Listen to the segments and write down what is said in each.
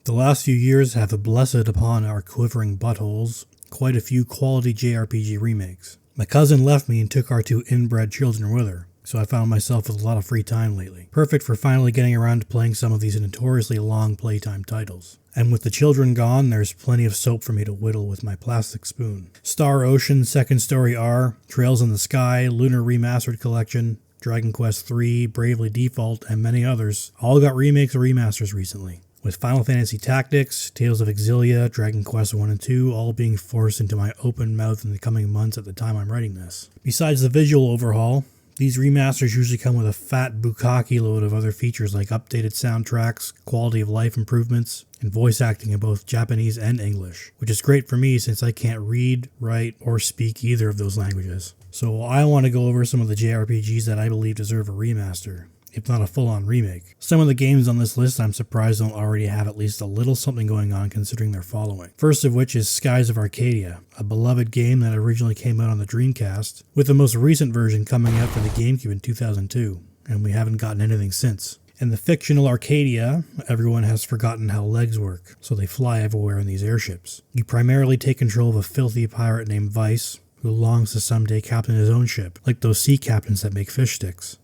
The last few years have blessed upon our quivering buttholes quite a few quality JRPG remakes. My cousin left me and took our two inbred children with her, so I found myself with a lot of free time lately. Perfect for finally getting around to playing some of these notoriously long playtime titles. And with the children gone, there's plenty of soap for me to whittle with my plastic spoon. Star Ocean, Second Story R, Trails in the Sky, Lunar Remastered Collection, Dragon Quest III, Bravely Default, and many others all got remakes or remasters recently, with Final Fantasy Tactics, Tales of Exilia, Dragon Quest 1 and 2 all being forced into my open mouth in the coming months at the time I'm writing this. Besides the visual overhaul, these remasters usually come with a fat bukkake load of other features like updated soundtracks, quality of life improvements, and voice acting in both Japanese and English, which is great for me since I can't read, write, or speak either of those languages. So I want to go over some of the JRPGs that I believe deserve a remaster, if not a full-on remake. Some of the games on this list I'm surprised don't already have at least a little something going on considering their following. First of which is Skies of Arcadia, a beloved game that originally came out on the Dreamcast, with the most recent version coming out for the GameCube in 2002, and we haven't gotten anything since. In the fictional Arcadia, everyone has forgotten how legs work, so they fly everywhere in these airships. You primarily take control of a filthy pirate named Vice, who longs to someday captain his own ship, like those sea captains that make fish sticks.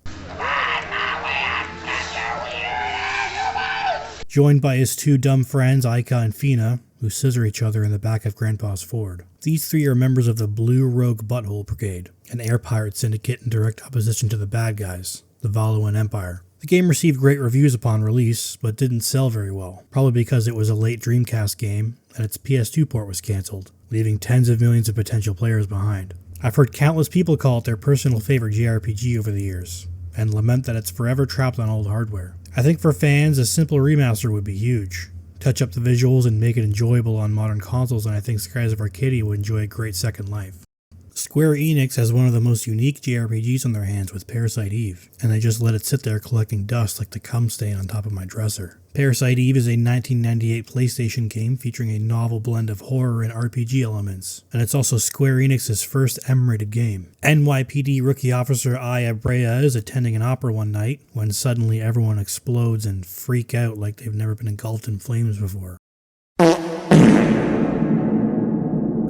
Joined by his two dumb friends, Aika and Fina, who scissor each other in the back of Grandpa's Ford. These three are members of the Blue Rogue Butthole Brigade, an air pirate syndicate in direct opposition to the bad guys, the Valuan Empire. The game received great reviews upon release, but didn't sell very well, probably because it was a late Dreamcast game and its PS2 port was cancelled, leaving tens of millions of potential players behind. I've heard countless people call it their personal favorite JRPG over the years, and lament that it's forever trapped on old hardware. I think for fans, a simple remaster would be huge. Touch up the visuals and make it enjoyable on modern consoles, and I think Skies of Arcadia would enjoy a great second life. Square Enix has one of the most unique JRPGs on their hands with Parasite Eve, and they just let it sit there collecting dust like the cum stain on top of my dresser. Parasite Eve is a 1998 PlayStation game featuring a novel blend of horror and RPG elements, and it's also Square Enix's first M-rated game. NYPD rookie officer Aya Brea is attending an opera one night when suddenly everyone explodes and freak out like they've never been engulfed in flames before.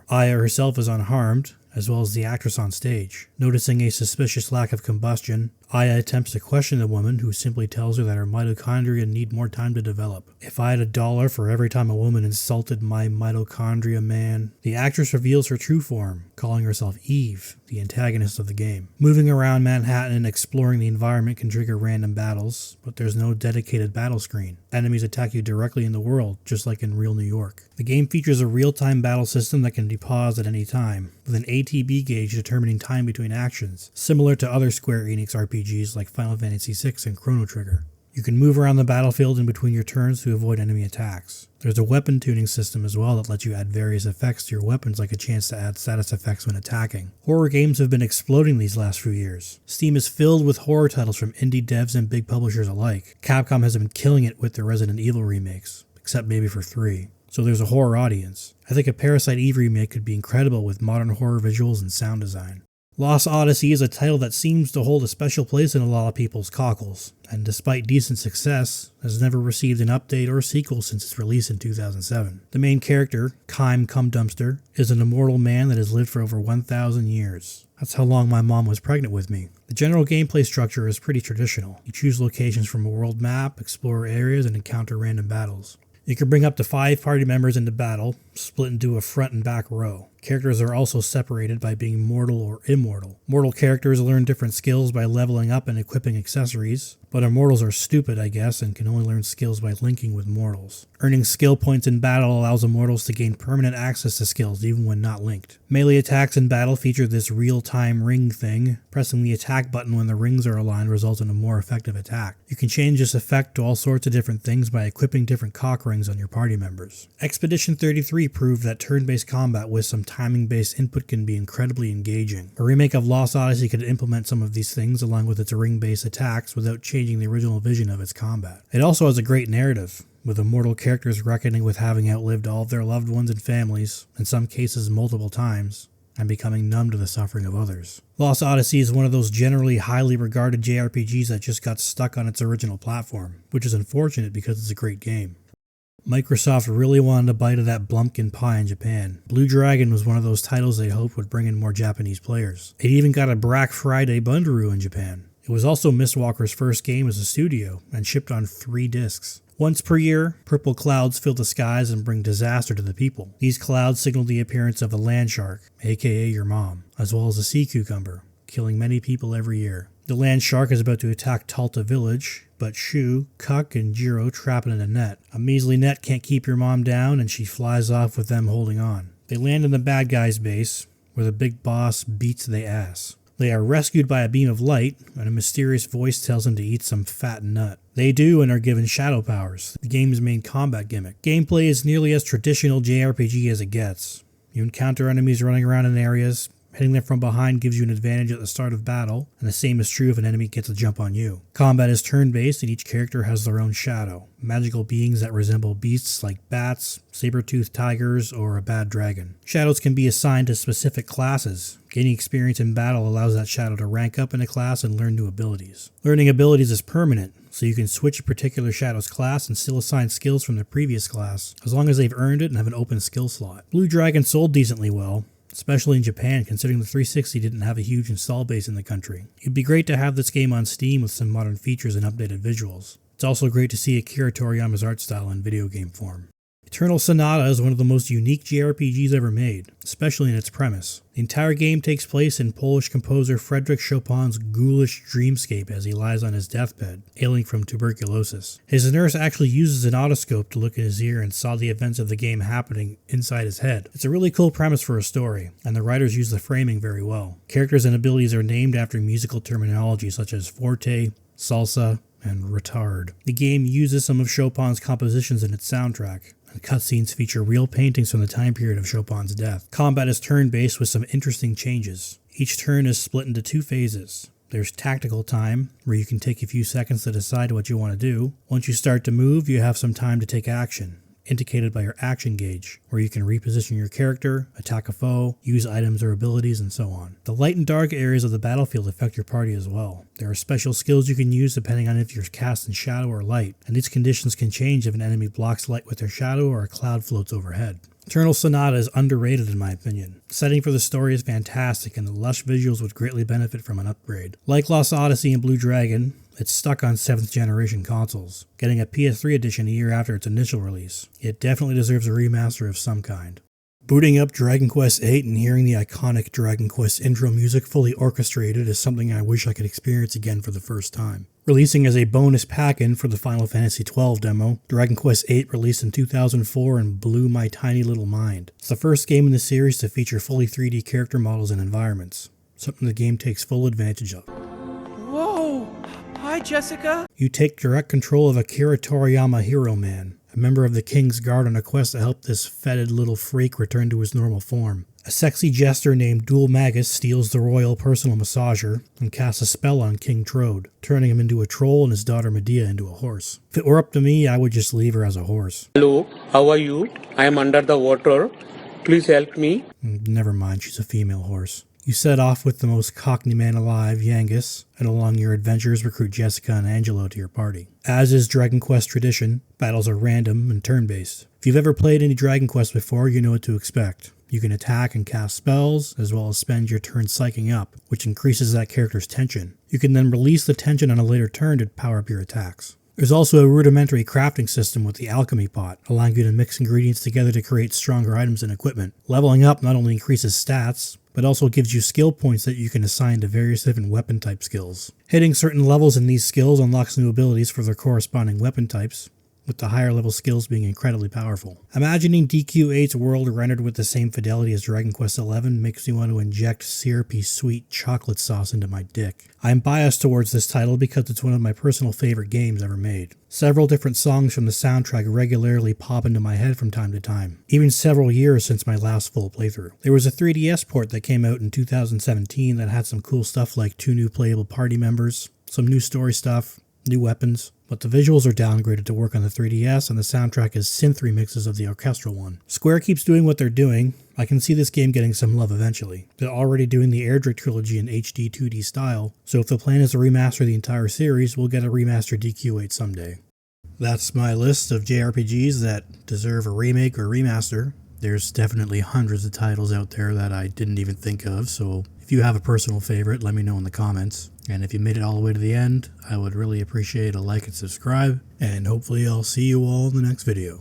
Aya herself is unharmed, as well as the actress on stage. Noticing a suspicious lack of combustion, Aya attempts to question the woman, who simply tells her that her mitochondria need more time to develop. If I had $1 for every time a woman insulted my mitochondria, man. The actress reveals her true form, calling herself Eve, the antagonist of the game. Moving around Manhattan and exploring the environment can trigger random battles, but there's no dedicated battle screen. Enemies attack you directly in the world, just like in real New York. The game features a real-time battle system that can be paused at any time, with an ATB gauge determining time between actions, similar to other Square Enix RPGs like Final Fantasy VI and Chrono Trigger. You can move around the battlefield in between your turns to avoid enemy attacks. There's a weapon tuning system as well that lets you add various effects to your weapons, like a chance to add status effects when attacking. Horror games have been exploding these last few years. Steam is filled with horror titles from indie devs and big publishers alike. Capcom has been killing it with their Resident Evil remakes, except maybe for 3. So there's a horror audience. I think a Parasite Eve remake could be incredible with modern horror visuals and sound design. Lost Odyssey is a title that seems to hold a special place in a lot of people's cockles, and despite decent success, has never received an update or sequel since its release in 2007. The main character, Kime Cumdumpster, is an immortal man that has lived for over 1,000 years. That's how long my mom was pregnant with me. The general gameplay structure is pretty traditional. You choose locations from a world map, explore areas, and encounter random battles. You can bring up to 5 party members into battle, split into a front and back row. Characters are also separated by being mortal or immortal. Mortal characters learn different skills by leveling up and equipping accessories, but immortals are stupid, I guess, and can only learn skills by linking with mortals. Earning skill points in battle allows immortals to gain permanent access to skills even when not linked. Melee attacks in battle feature this real-time ring thing. Pressing the attack button when the rings are aligned results in a more effective attack. You can change this effect to all sorts of different things by equipping different cock rings on your party members. Expedition 33 proved that turn-based combat with some timing-based input can be incredibly engaging. A remake of Lost Odyssey could implement some of these things along with its ring-based attacks without changing the original vision of its combat. It also has a great narrative, with immortal characters reckoning with having outlived all of their loved ones and families, in some cases multiple times, and becoming numb to the suffering of others. Lost Odyssey is one of those generally highly regarded JRPGs that just got stuck on its original platform, which is unfortunate because it's a great game. Microsoft really wanted a bite of that Blumpkin pie in Japan. Blue Dragon was one of those titles they hoped would bring in more Japanese players. It even got a Black Friday bundle in Japan. It was also Mistwalker's first game as a studio, and shipped on 3 discs. Once per year, purple clouds fill the skies and bring disaster to the people. These clouds signal the appearance of a land shark, aka your mom, as well as a sea cucumber, killing many people every year. The land shark is about to attack Talta village, but Shu, Cuck, and Jiro trap it in a net. A measly net can't keep your mom down, and she flies off with them holding on. They land in the bad guy's base, where the big boss beats their ass. They are rescued by a beam of light, and a mysterious voice tells them to eat some fat nut. They do and are given shadow powers, the game's main combat gimmick. Gameplay is nearly as traditional JRPG as it gets. You encounter enemies running around in areas. Hitting them from behind gives you an advantage at the start of battle, and the same is true if an enemy gets a jump on you. Combat is turn-based, and each character has their own shadow, magical beings that resemble beasts like bats, saber-toothed tigers, or a bad dragon. Shadows can be assigned to specific classes. Gaining experience in battle allows that shadow to rank up in a class and learn new abilities. Learning abilities is permanent, so you can switch a particular shadow's class and still assign skills from the previous class, as long as they've earned it and have an open skill slot. Blue Dragon sold decently well, especially in Japan, considering the 360 didn't have a huge install base in the country. It'd be great to have this game on Steam with some modern features and updated visuals. It's also great to see Akira Toriyama's art style in video game form. Eternal Sonata is one of the most unique JRPGs ever made, especially in its premise. The entire game takes place in Polish composer Frédéric Chopin's ghoulish dreamscape as he lies on his deathbed, ailing from tuberculosis. His nurse actually uses an otoscope to look in his ear and saw the events of the game happening inside his head. It's a really cool premise for a story, and the writers use the framing very well. Characters and abilities are named after musical terminology such as forte, salsa, and retard. The game uses some of Chopin's compositions in its soundtrack, and cutscenes feature real paintings from the time period of Chopin's death. Combat is turn-based with some interesting changes. Each turn is split into 2 phases. There's tactical time, where you can take a few seconds to decide what you want to do. Once you start to move, you have some time to take action, indicated by your action gauge, where you can reposition your character, attack a foe, use items or abilities, and so on. The light and dark areas of the battlefield affect your party as well. There are special skills you can use depending on if you're cast in shadow or light, and these conditions can change if an enemy blocks light with their shadow or a cloud floats overhead. Eternal Sonata is underrated in my opinion. The setting for the story is fantastic, and the lush visuals would greatly benefit from an upgrade. Like Lost Odyssey and Blue Dragon, it's stuck on 7th generation consoles, getting a PS3 edition a year after its initial release. It definitely deserves a remaster of some kind. Booting up Dragon Quest VIII and hearing the iconic Dragon Quest intro music fully orchestrated is something I wish I could experience again for the first time. Releasing as a bonus pack-in for the Final Fantasy XII demo, Dragon Quest VIII released in 2004 and blew my tiny little mind. It's the first game in the series to feature fully 3D character models and environments, something the game takes full advantage of. Whoa! Hi, Jessica! You take direct control of Akira Toriyama Hero Man, a member of the King's Guard on a quest to help this fetid little freak return to his normal form. A sexy jester named Dual Magus steals the royal personal massager and casts a spell on King Trode, turning him into a troll and his daughter Medea into a horse. If it were up to me, I would just leave her as a horse. Hello, how are you? I am under the water. Please help me. Never mind, she's a female horse. You set off with the most cockney man alive, Yangus, and along your adventures recruit Jessica and Angelo to your party. As is Dragon Quest tradition, battles are random and turn-based. If you've ever played any Dragon Quest before, you know what to expect. You can attack and cast spells, as well as spend your turn psyching up, which increases that character's tension. You can then release the tension on a later turn to power up your attacks. There's also a rudimentary crafting system with the alchemy pot, allowing you to mix ingredients together to create stronger items and equipment. Leveling up not only increases stats, but also gives you skill points that you can assign to various different weapon type skills. Hitting certain levels in these skills unlocks new abilities for their corresponding weapon types, with the higher level skills being incredibly powerful. Imagining DQ8's world rendered with the same fidelity as Dragon Quest XI makes me want to inject syrupy sweet chocolate sauce into my dick. I am biased towards this title because it's one of my personal favorite games ever made. Several different songs from the soundtrack regularly pop into my head from time to time, even several years since my last full playthrough. There was a 3DS port that came out in 2017 that had some cool stuff like 2 new playable party members, some new story stuff, new weapons, but the visuals are downgraded to work on the 3DS and the soundtrack is synth remixes of the orchestral one. Square keeps doing what they're doing. I can see this game getting some love eventually. They're already doing the Airdrick trilogy in HD 2D style, so if the plan is to remaster the entire series, we'll get a remastered DQ8 someday. That's my list of JRPGs that deserve a remake or remaster. There's definitely hundreds of titles out there that I didn't even think of, so if you have a personal favorite, let me know in the comments. And if you made it all the way to the end, I would really appreciate a like and subscribe, and hopefully I'll see you all in the next video.